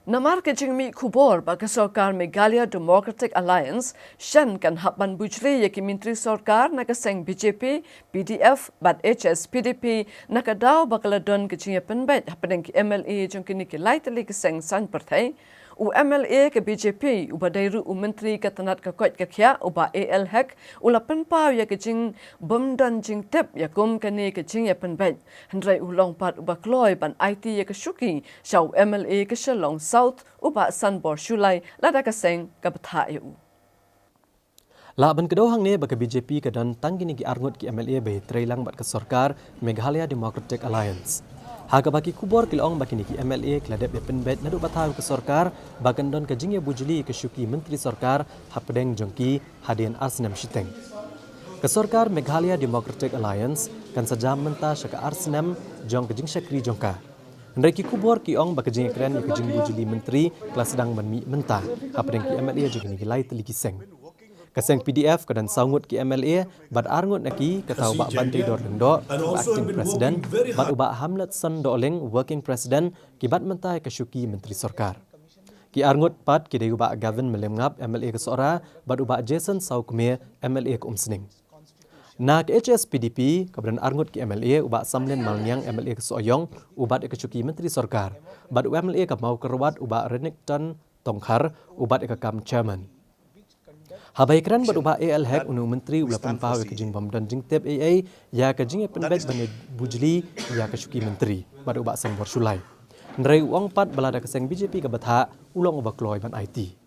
Namar ke jingmi kubor bagi Sarkar Meghalaya Democratic Alliance shan kan haban bujli yaki Menteri Sarkar nakaseng BJP, PDF, bat HS, PDP nakadaw bakaladon ke jingya penbet hapadeng ki MLA jong kini ki laitali keseng san partai u MLA ke BJP u badairu u Menteri Katanat Kakot Kakya u ba AL Hek u lapan pau ya ke jing bomdan jing tep ya kum kani ke jing ya penbet hendrai u long pat u bakloy ban IT ya ke syuki syau MLA ke Shalong South u ba Sanbor Shulai lada kaseng ke betha u. Laban kedua hang ni bagi BJP ke dan tanggini ki arngut ki MLA be trailang bat ke Sarkar Meghalaya Democratic Alliance. Haga bagi kubor kilong bagi niki MLA keladep be penbet naduk batau ke Sarkar bagan don ke jingye bujuli ke syuki Menteri Sarkar hapdeng jongki hadian Arsenam Shiteng. Ke Sarkar Meghalaya Democratic Alliance kan sajam menta syaka Arsenam jong ke jing syakri jongka. Hendaki kubor kiong bagi jingye keren ke jing bujuli menteri kelas sedang menmi mentah hapdeng ki MLA jong niki lai teliki seng. Kaseng PDF kedan sangut ki MLA bad arngut naki ketau bak bantai dor lendo acting president bad ubak Hamlet Son Doleng working president kibat mentai ke syuki Menteri Sarkar. Ki arngut pat ki ubak Gavin melemngap MLA ke Sora bad ubak Jason Saukme MLA ke Umsening. Na ke HS PDP keberan arngut ki MLA ubak Samlen Malnyang MLA ke Soyong ubat ke syuki Menteri Sarkar bad MLA ke mau kerwat ubak Renekton Tongkhar ubat ke kam chairman. Habai keran berubah AL Hek unu menteri ulapan pau ke jing bomdan jing tep AA ya ke jing penbet bane bujli ya ke syuki menteri berubah Sanbor Shulai. Nerai uang pat balada keseng BJP ke betha ulong ubah kloy ban IT.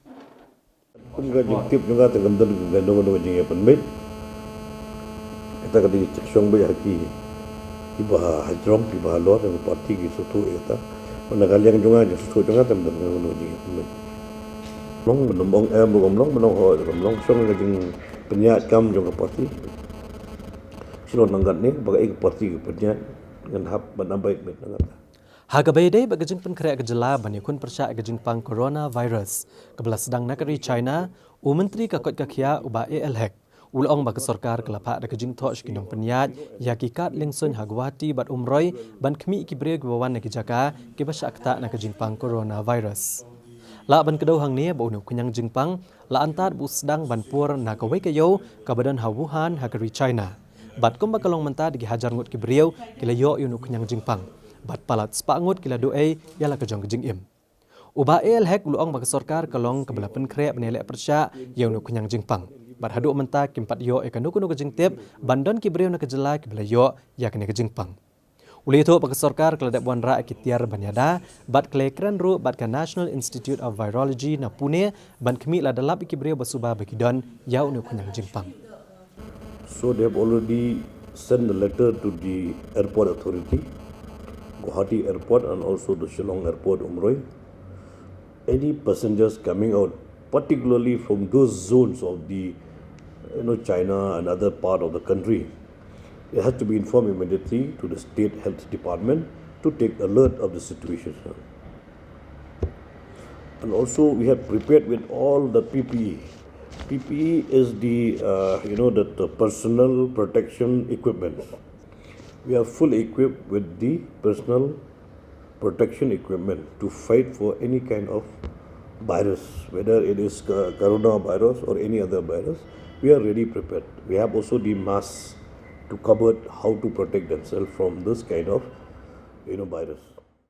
Kun ga jing tip juga tergamdan gandong jing penbet. Kita kadi syong be haki ibah hajrom ibah lor yang parti ki sutu eta. Menagaliang juga sutu juga tergamdan gandong jing penbet. Long menembong bukan menong ho long song lagi penyat kam jong parti silon nanggat ni bagai parti penyat dengan hab banambai met nanggat Haga bayde bagajing penkrea kejela bani kun persya gajing pang coronavirus kebelas sedang negeri China u menteri kakot kakia uba AL Hek ulong bagi Sarkar kelapa ada gajing toch kinong penyat yakikat lingsun hagwati bat umroy ban kemi kibre gwawan nagi jaka kibasya akta na gajing pang coronavirus. La ban kedau hang ni bau nu kunyang jingpang la antar bu sedang ban pur na kawai kayo ka badan ha Wuhan hagari China. Bat kum bakalong menta digi hajar ngut ki beriau kila yo yu nu kunyang jingpang. Bat palat spa ngut kila doe yala ka jong jing im. Uba AL Hek luong bagi Sarkar kalong kebelapan krep menelek persya yo nu kunyang jingpang. Bat haduk menta kimpat yo e kanu kunu ka jing tip bandon ki beriau na kejela ki bela yo ya kene ka jingpang. Uli itu bagi Sarkar keladap buan ra kitiar banyada bat kelekran ru bat ke National Institute of Virology na Pune ban kemi la dalap ikibrio basuba bagi don yau nu kunyang jingpang. So they have already sent a letter to the airport authority, Guwahati Airport and also the Shillong Airport Umroi. Any passengers coming out, particularly from those zones of the China and other part of the country, it has to be informed immediately to the State Health Department to take alert of the situation. And also we have prepared with all the PPE. PPE is the the personal protection equipment. We are fully equipped with the personal protection equipment to fight for any kind of virus, whether it is coronavirus or any other virus. We are ready prepared. We have also the masks to cover how to protect themselves from this kind of virus.